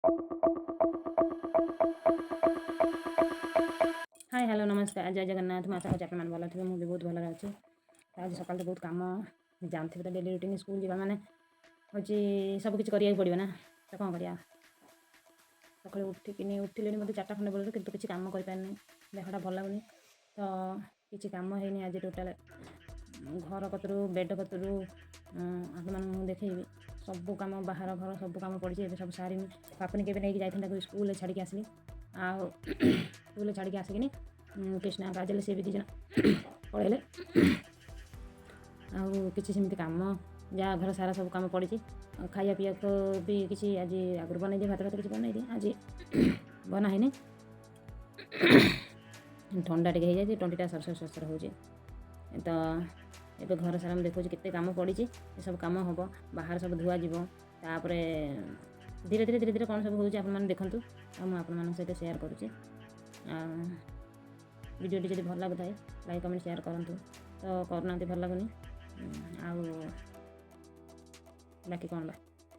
Hi hello नमस्कार जय जगन्नाथ मैं आशा करछि आपने भल थे मुझे बहुत भल अच्छे। आज सकाल तो बहुत कम जानते तो डेली रुटीन स्कूल जावा माने हूँ सबकि करा पड़ो ना तो कौन करा सकाल उठिले मतलब 4टा खंडे बोलूँ कि किसी कम करपारे देहटा भल लगुनि तो किसी कम है आज टोटाल घर कतरू बेड कतरू आप देखेबी सब कम बाहर घर सब कम पड़ी सब सारी पापनी के नहीं जाती स्कूल छाड़ी आसली आ स्कूल छाड़ी आसिकी कृष्णा काजल सी भी दीज पढ़ेले आमती कम जहाँ घर सारा सब कम पड़ी खाया पीया को भी किसी आज आगुरी बनई दिए भात भात किसी बनई दिए आज बना है ठंडा टे हो जाए टंटीटा सरसर सरसर हो तो ये घर सारा मुझे देखो केते कम पड़ी सब कम हम बाहर सब धुआ जीव तापर धीरे धीरे धीरे धीरे कौन सब हो देखूँ मुझे सहित सेयार करुँचे वीडियो जब भल लगुए लाइक कमेंट शेयर करूँ तो करना भल लगुनि बाकी कौन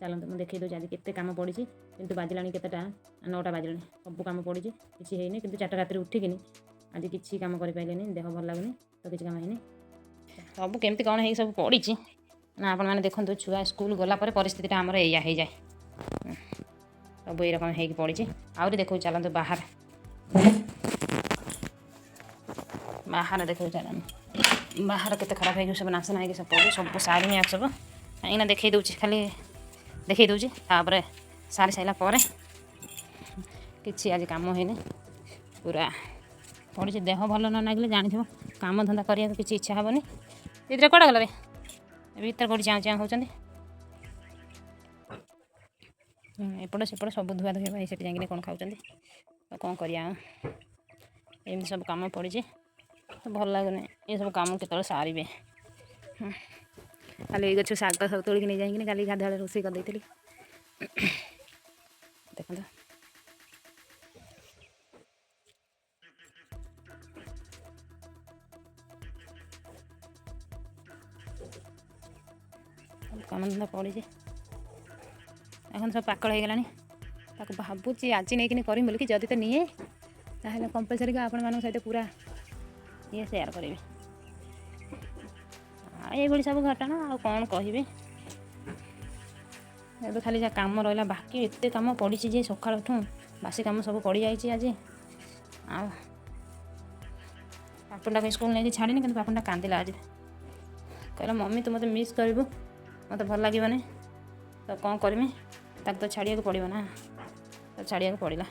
चलते मुझे देखी दूसरी आज केते कम पड़ी किंतु बाजिला केतेटा 9टा बाजिला सब कम पड़ी किसी है कि 4टा रात उठिकी आज किसी कम कर पारे देह भल लगुनि तो किसी कम है सब केमती कौन है सब पड़ी ना आपण मैंने देखो छुआ स्कूल गलापर परिस्थिति आमर एया हो जाए सब ये रकम हो पड़ी आहरी देखो चलते बाहर बाहर देखो चल बाहर केते खराब है सब नाशना है सब पड़े सब सारी में सब कहीं देखई दूँ खाली देखई दूँ तापर सारी सारापर कि आज कम है पूरा पड़ी देह भल न लगे जानी कम धंदा करने को किसी इच्छा हेनी दीदी कौड़ा गल भर कौट चाँ चाँ होती एपट सेपट सब धुआ धुआ भाई से जाकि कौन खाऊँ तो कौन करमती सब कम पड़ी तो भल लगुनि ये सब कम के सारे खाली गच्छ शाग सब तोड़िक नहीं जाइए कल गाधा रोषे कर देखी देखो कम धंदा पड़ी एखन सब पाकल हो गला भावुँ आज नहीं करम बोलिकी जदि तो निए ताहले कंपलसरी आपण मान सहित पूरा ये सेयार करी ये सब घटना आ कौन कहे ए खाली जहाँ कम रहा बाकी एत कम पड़ी जे सका बासी कम सब पड़ जाए आज पापुनटा को स्कूल नहीं छाड़ी कि पापुनटा कांदिला आज कहला मम्मी तू मत मिस करू मत भल लगे तो कौन करमी तो छाड़िया पड़ो ना तो छाड़िया पड़ा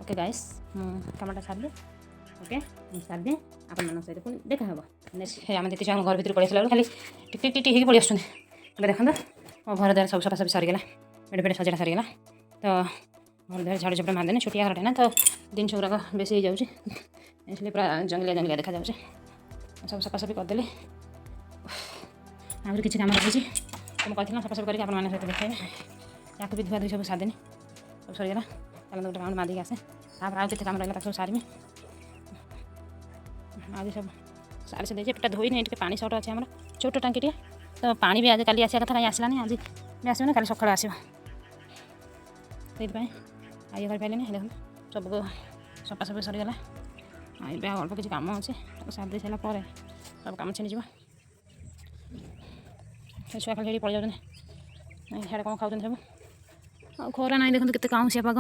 ओके गाइस कमटा छाड़ी ओके छाड़ी आपण सहित पुणी देखा हे नेक्स्ट आम देखी आम घर भर पड़े आसा खाली टिक टिक टिक पड़ी आसुँच देखो मो घर द्वार सब सफासफी सरीगला बेड बेड सजा सरीगला तो घर द्वार झाड़ू झपड़ा मारदेने छुटिया घरटे ना तो जिन गुराक बेसी हो जाऊँगी इसलिए पूरा जंगलिया जंगलिया देखा जाऊँचे सब सफासफी करदे आगे किसी कम रही तो मुझे कहती सफासफी करके आप सहित देखे या भी धुआ धुई सब सारिदेनी सब सरीगला चलो गोटे राउंड मारिक आसे तापर आउ केते काम रहा सब सारी आज सब सारी से देखिए पेटा धोईनी टे पानी सर्ट अच्छे आम छोट टाँकी टे तो पानी भी आज कल आसा कथा कहीं आसलानी आज भी आसना कल सका आस ये ये कर पारे देखो सबको सफासफी सरीगला ये अल्प किसी कम अच्छे सारी सारापर सब कम छीणीज छुआ खाली पड़ जाते सियाड़े कौन खाऊँ सब आ खरा ना देखते केते काउंसिया पाग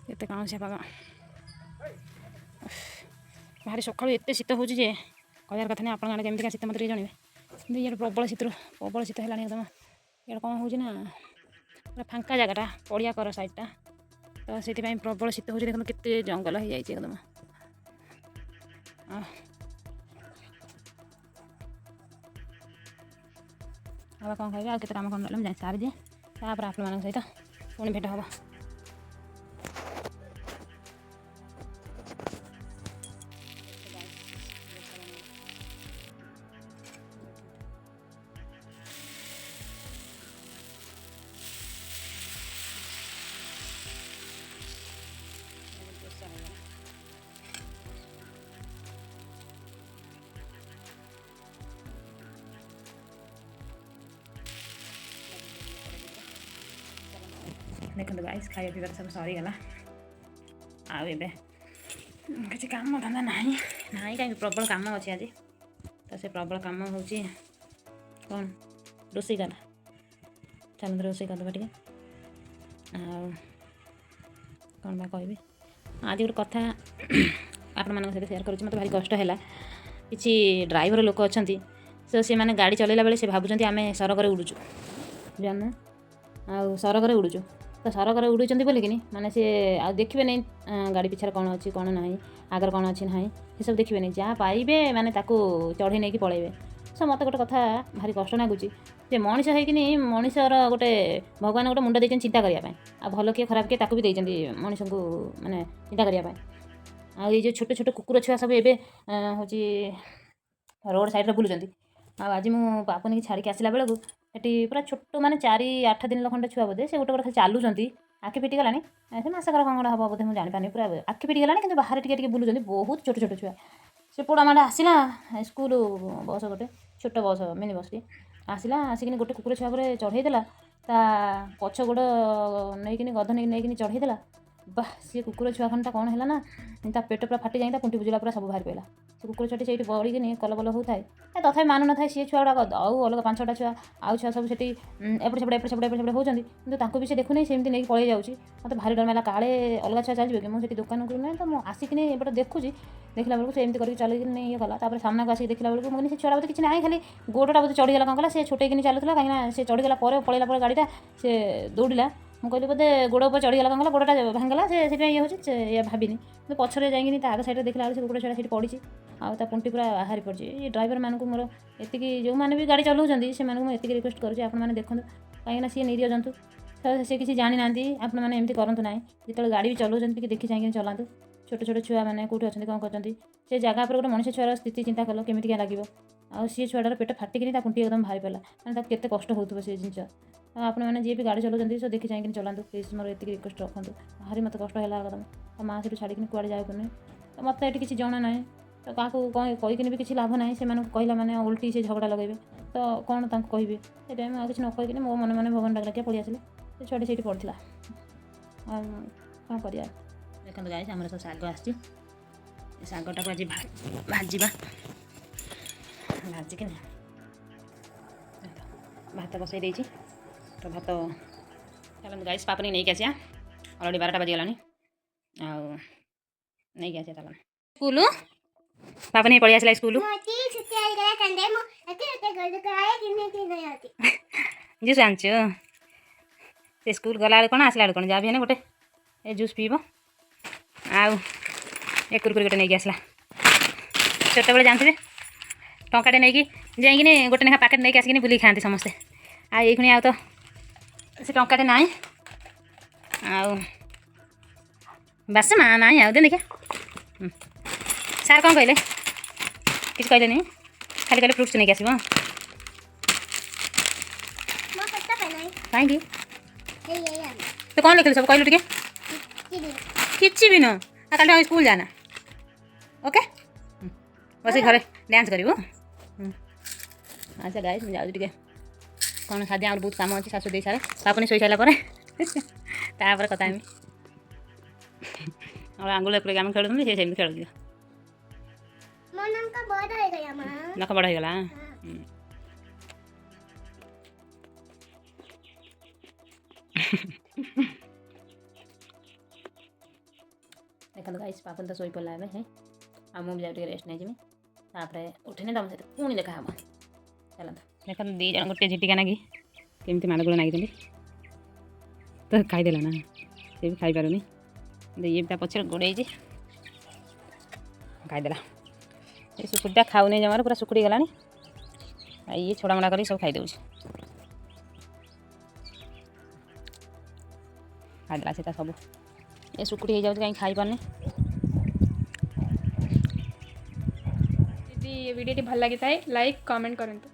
केते काउंसिया पाग भारी सकालू एत शीत हो कहर कथा नहीं आप केमती शीत मत जानवे कि ये प्रबल शीत है एकदम ये कौन होना पूरा फांका जगटा पड़िया कर साइडटा तो से प्रबल शीत हो देखते केते जंगल हो जाए एकदम अब कौन खाइबे आते कम कौन रहा सारी दिए तापर आप सहित पुणी भेट हम ଦେଖନ୍ତୁ ଗାଇସ୍ ଖାଇବା ପିଇବାର ସବୁ ସରିଗଲା। ଆଉ ଏବେ କିଛି କାମ ଧନ୍ଦା ନାହିଁ କାହିଁକି ପ୍ରବଳ କାମ ଅଛି ଆଜି। ତ ସେ ପ୍ରବଳ କାମ ହେଉଛି କ'ଣ ରୋଷେଇ କଲା। ଚାଲନ୍ତୁ ରୋଷେଇ କରିଦେବା ଟିକେ। ଆଉ କ'ଣ ବା କହିବି, ଆଜି ଗୋଟେ କଥା ଆପଣମାନଙ୍କ ସହିତ ସେୟାର କରୁଛି। ମୋତେ ଭାରି କଷ୍ଟ ହେଲା। କିଛି ଡ୍ରାଇଭର ଲୋକ ଅଛନ୍ତି, ସେମାନେ ଗାଡ଼ି ଚଲାଇଲା ବେଳେ ସେ ଭାବୁଛନ୍ତି ଆମେ ସରଗରେ ଉଡ଼ୁଛୁ, ଜାଣିନା। ଆଉ ସରଗରେ ଉଡ଼ୁଛୁ, ତ ସରଗରେ ଉଡ଼ୁଛନ୍ତି ବୋଲିକିନି ମାନେ ସେ ଆଉ ଦେଖିବେ ନାହିଁ ଗାଡ଼ି ପିଛାରେ କ'ଣ ଅଛି କ'ଣ ନାହିଁ, ଆଗରେ କ'ଣ ଅଛି ନାହିଁ, ସେସବୁ ଦେଖିବେନି। ଯାହା ପାଇବେ ମାନେ ତାକୁ ଚଢ଼େଇ ନେଇକି ପଳାଇବେ। ମୋତେ ଗୋଟେ କଥା ଭାରି କଷ୍ଟ ଲାଗୁଛି ଯେ ମଣିଷ ହେଇକିନି ମଣିଷର ଗୋଟେ ଭଗବାନ ଗୋଟେ ମୁଣ୍ଡ ଦେଇଛନ୍ତି ଚିନ୍ତା କରିବା ପାଇଁ। ଆଉ ଭଲ କିଏ ଖରାପ କିଏ ତାକୁ ବି ଦେଇଛନ୍ତି ମଣିଷଙ୍କୁ ମାନେ ଚିନ୍ତା କରିବା ପାଇଁ। ଆଉ ଏଇ ଯେଉଁ ଛୋଟ ଛୋଟ କୁକୁର ଛୁଆ ସବୁ ଏବେ ହେଉଛି ରୋଡ଼ ସାଇଡ଼୍ରେ ବୁଲୁଛନ୍ତି। ଆଉ ଆଜି ମୁଁ ପାପୁନିକି ଛାଡ଼ିକି ଆସିଲା ବେଳକୁ ସେଠି ପୁରା ଛୋଟ ମାନେ 4-8 ଦିନର ଖଣ୍ଡେ ଛୁଆ ବୋଧେ, ସେ ଗୋଟେ ଖାଲି ଚାଲୁଛନ୍ତି। ଆଖି ଫିଟିଗଲାଣି, ସେ ମାସକର କ'ଣ ହେବ ବୋଧେ ମୁଁ ଜାଣିପାରୁନି। ପୁରା ଆଖି ଫିଟିଗଲାଣି କିନ୍ତୁ ବାହାରେ ଟିକେ ଟିକେ ବୁଲୁଛନ୍ତି, ବହୁତ ଛୋଟ ଛୋଟ ଛୁଆ। ସେ ପୋଡ଼ା ମାଡ଼ ଆସିଲା ସ୍କୁଲ ବସ୍, ଗୋଟେ ଛୋଟ ବସ୍ ମିନି ବସ୍ଟି ଆସିଲା। ଆସିକିନି ଗୋଟେ କୁକୁର ଛୁଆ ଉପରେ ଚଢ଼େଇ ଦେଲା, ତା ପଛ ଗୋଡ଼ ନେଇକିନି ଗଧ ନେଇକିନି ଚଢ଼େଇ ଦେଲା। ବାଃ, ସିଏ କୁକୁର ଛୁଆ ଖଣ୍ଡଟା କ'ଣ ହେଲା ନା ତା ପେଟ ପୁରା ଫାଟି ଯାଇକି ତା ପୁଣ୍ଟି ବୁଜିଲା ପୁରା ସବୁ ବାହାରି ପଡ଼ିଲା। ସେ କୁକୁର ଛୁଆଟି ସେଇଠି ବଳିକିନି କଲବଲ ହେଉଥାଏ। ତଥାପି ମାନୁନଥାଏ ସିଏ ଛୁଆ ଗୁଡ଼ାକ। ଆଉ ଅଲଗା 5-6ଟା ଛୁଆ ଆଉ ଛୁଆ ସବୁ ସେଠି ଏପଟେ ସେପଟେ ହେଉଛନ୍ତି, କିନ୍ତୁ ତାଙ୍କୁ ବି ସେ ଦେଖୁନି, ସେମିତି ନେଇକି ପଳେଇ ଯାଉଛି। ମୋତେ ଭାରି ଡର ମାରିଲା, କାଳେ ଅଲଗା ଛୁଆ ଚାଲିଯିବ କି। ମୁଁ ସେଠି ଦୋକାନକୁ ନାହିଁ ତ ମୁଁ ଆସିକିନି ଏପଟେ ଦେଖୁଛି, ଦେଖିଲା ବେଳକୁ ସେ ଏମିତି କରିକି ଚାଲିକିନି ଇଏ କଲା। ତାପରେ ସାମ୍ନାକୁ ଆସିକି ଦେଖିଲା ବେଳକୁ ମୁଁ ସେ ଛୁଆଟା ବୋଧେ କିଛି ନାହିଁ, ଖାଲି ଗୋଡ଼ଟା ବୋଧେ ଚଢ଼ିଗଲା। କ'ଣ କଲା, ସେ ଛୋଟେଇକିନି ଚାଲୁଥିଲା, କାହିଁକିନା ସେ ଚଢ଼ିଗଲା ପରେ ପଳେଇଲା ପରେ ଗାଡ଼ିଟା ସେ ଦୌଡ଼ିଲା। ମୁଁ କହିଲି ବୋଧେ ଗୋଡ଼ ଉପରେ ଚଢ଼ିଗଲା, କ'ଣ କଲା ଗୋଡ଼ଟା ଭାଙ୍ଗିଗଲା, ସେ ସେଥିପାଇଁ ଇଏ ହେଉଛି, ସେ ଇଏ ଭାବିନି। କିନ୍ତୁ ପଛରେ ଯାଇକିନି ତା ଆଗ ସାଇଡ଼୍ରେ ଦେଖିଲା ବେଳକୁ ସେ କୁକୁର ଛୁଆଟା ସେଠି ପଡ଼ିଛି। ଆଉ ତା ପୁଣ୍ଟି ପୁରା ବାହାରି ପଡ଼ିଛି। ଏ ଡ୍ରାଇଭରମାନଙ୍କୁ ମୋର ଏତିକି, ଯେଉଁମାନେ ବି ଗାଡ଼ି ଚଲାଉଛନ୍ତି ସେମାନଙ୍କୁ ମୁଁ ଏତିକି ରିକ୍ୱେଷ୍ଟ କରୁଛି, ଆପଣମାନେ ଦେଖନ୍ତୁ, କାହିଁକିନା ସିଏ ନିରୀହ ଜନ୍ତୁ, ସେ କିଛି ଜାଣିନାହାନ୍ତି। ଆପଣମାନେ ଏମିତି କରନ୍ତୁ ନାହିଁ। ଯେତେବେଳେ ଗାଡ଼ି ବି ଚଲାଉଛନ୍ତି ଟିକେ ଦେଖି ଚାହିଁକି ଚଲାନ୍ତୁ। ଛୋଟ ଛୋଟ ଛୁଆମାନେ କେଉଁଠି ଅଛନ୍ତି, କ'ଣ କରୁଛନ୍ତି, ସେ ଜାଗା ଉପରେ ଗୋଟେ ମଣିଷ ଛୁଆର ସ୍ଥିତି ଚିନ୍ତା କଲ କେମିତିକା ଲାଗିବ। ଆଉ ସିଏ ଛୁଆଟାର ପେଟ ଫାଟିକିନି ତା ପୁଣ୍ଟି ଏକଦମ ବାହାରି ପଡ଼ିଲା, ମାନେ ତାକୁ କେତେ କଷ୍ଟ ହେଉଥିବ ସେ ଜିନିଷ। ଆଉ ଆପଣମାନେ ଯିଏ ବି ଗାଡ଼ି ଚଲାଉଛନ୍ତି ସେ ଦେଖି ଚାହିଁକି ଚଲାନ୍ତୁ ପ୍ଲିଜ୍, ମୋର ଏତିକି ରିକ୍ୱେଷ୍ଟ ରଖନ୍ତୁ। ଭାରି ମୋତେ କଷ୍ଟ ହେଲା କଥା। ତା ମାଆ ସେଠୁ ଛାଡ଼ିକିନି କୁଆଡ଼େ ଯାଇପାରୁନି। ତ ମୋତେ ଏଠି କିଛି ଜଣା ନାହିଁ, ତ କାହାକୁ କ'ଣ କହିକିନି ବି କିଛି ଲାଭ ନାହିଁ। ସେମାନଙ୍କୁ କହିଲା ମାନେ ଓଲଟି ସେ ଝଗଡ଼ା ଲଗାଇବେ, ତ କ'ଣ ତାଙ୍କୁ କହିବି। ସେଥିପାଇଁ ମୁଁ ଆଉ କିଛି ନ କହିକିନି ମୋ ମନେ ମନେ ଭଗବାନ ଡାକିଲା ପଳେଇ ଆସିଲି। ସେ ଛୁଆଟି ସେଇଠି ପଡ଼ିଥିଲା। ଆଉ କ'ଣ କରିବା। ଦେଖନ୍ତୁ ଗାଇସ୍, ଆମର ସବୁ ଶାଗ ଆସିଛି। ଏ ଶାଗଟାକୁ ଆଜି ଭାଜିବା। ଭାଜିକିନି ଭାତ ବସାଇ ଦେଇଛି। ତ ଭାତ ଚାଲନ୍ତୁ ଗାଇସ୍ ପାପୁନି ନେଇକି ଆସିବା। ଅଲରେଡ଼ି 12ଟା ବାଜିଗଲାଣି। ଆଉ ନେଇକି ଆସିବା ଚାଲ ସ୍କୁଲ। ପାପୁନି ପଳେଇ ଆସିଲା ସ୍କୁଲ। ଜୁସ୍ ଆଣିଛୁ, ସେ ସ୍କୁଲ ଗଲାବେଳେ କ'ଣ ଆସିଲା ବେଳେ କ'ଣ ଯାହା ବି ହେଲେ ଗୋଟେ ଏ ଜୁସ୍ ପିଇବ। ଆଉ ଏ କୁରକୁରି ଗୋଟେ ନେଇକି ଆସିଲା। ଛୋଟବେଳେ ଜାଣିଥିବେ ଟଙ୍କାଟେ ନେଇକି ଯାଇକିନି ଗୋଟେ ଲେଖା ପ୍ୟାକେଟ୍ ନେଇକି ଆସିକିନି ବୁଲିକି ଖାଆନ୍ତି ସମସ୍ତେ। ଆଉ ଏଇଖୁଣି ଆଉ ତ ସେ ଟଙ୍କାଟେ ନାହିଁ। ଆଉ ବାସ ମା ନାହିଁ ଆଉ, ଦେ ଦେଖିଆ। ସାର୍ କ'ଣ କହିଲେ? କିଛି କହିଲେନି, ଖାଲି କହିଲେ ଫ୍ରୁଟ୍ସ ନେଇକି ଆସିବ। କାହିଁକି ତୁ କ'ଣ ଲେଖିଲୁ ସବୁ କହିଲୁ ଟିକେ? କିଛି ବି ନୁହଁ। ଆଉ କାଲି ସ୍କୁଲ ଯାନା, ଓକେ? ବସି ଘରେ ଡ୍ୟାନ୍ସ କରିବୁ। ଆଚ୍ଛା ଗାଇସ୍, ମୁଁ ଯାଉଛି ଟିକେ କ'ଣ ଖାଦ୍ୟ, ଆମର ବହୁତ କାମ ଅଛି। ଶାଶୁ ଦେଇ ସାରେ, ପାପୁନି ଶୋଇ ସାରିଲା ପରେ ତାପରେ କଥା ହେମି। ଆଉ ଆଙ୍ଗୁଳ ଏପଟେ ଆମେ ଖେଳୁଛନ୍ତି, ସେ ସେମିତି ଖେଳୁଛି। ନଖ ବଡ଼ ହେଇଗଲା। ଦେଖନ୍ତୁ ଗାଇସ୍, ପାପୁନି ତ ଶୋଇପଡ଼ିଲା ଏବେ। ଆଉ ମୁଁ ବି ଯାଉ ଟିକେ ରେଷ୍ଟ ନେଇଯିବି। ତାପରେ ଉଠିନି ତମ ସହିତ ପୁଣି ଦେଖା ହେବ। ଚାଲନ୍ତୁ। ଦେଖନ୍ତୁ ଦୁଇ ଜଣ ଗୋଟେ ଝିଟିକା ନାଗି କେମିତି ମାଡ଼ଗୋଳ ନାଗିଛନ୍ତି। ତ ଖାଇଦେଲା ନା, ସେ ବି ଖାଇପାରୁନି। ଇଏ ତା ପଛରେ ଗୋଡ଼େଇଛି, ଖାଇଦେଲା। ଏ ସୁକୁଡ଼ିଟା ଖାଉନି ଜମାରୁ, ପୁରା ସୁକୁଡ଼ି ଗଲାଣି। ଆଉ ଇଏ ଛଡ଼ାମଡ଼ା କରିକି ସବୁ ଖାଇଦେଉଛି। ଖାଇଦେଲା ସେ ତା ସବୁ। ଏ ସୁକୁଡ଼ି ହେଇଯାଉଛି, କାହିଁକି ଖାଇପାରୁନି। ଯଦି ଏ ଭିଡ଼ିଓଟି ଭଲ ଲାଗିଥାଏ ଲାଇକ୍ କମେଣ୍ଟ କରନ୍ତୁ।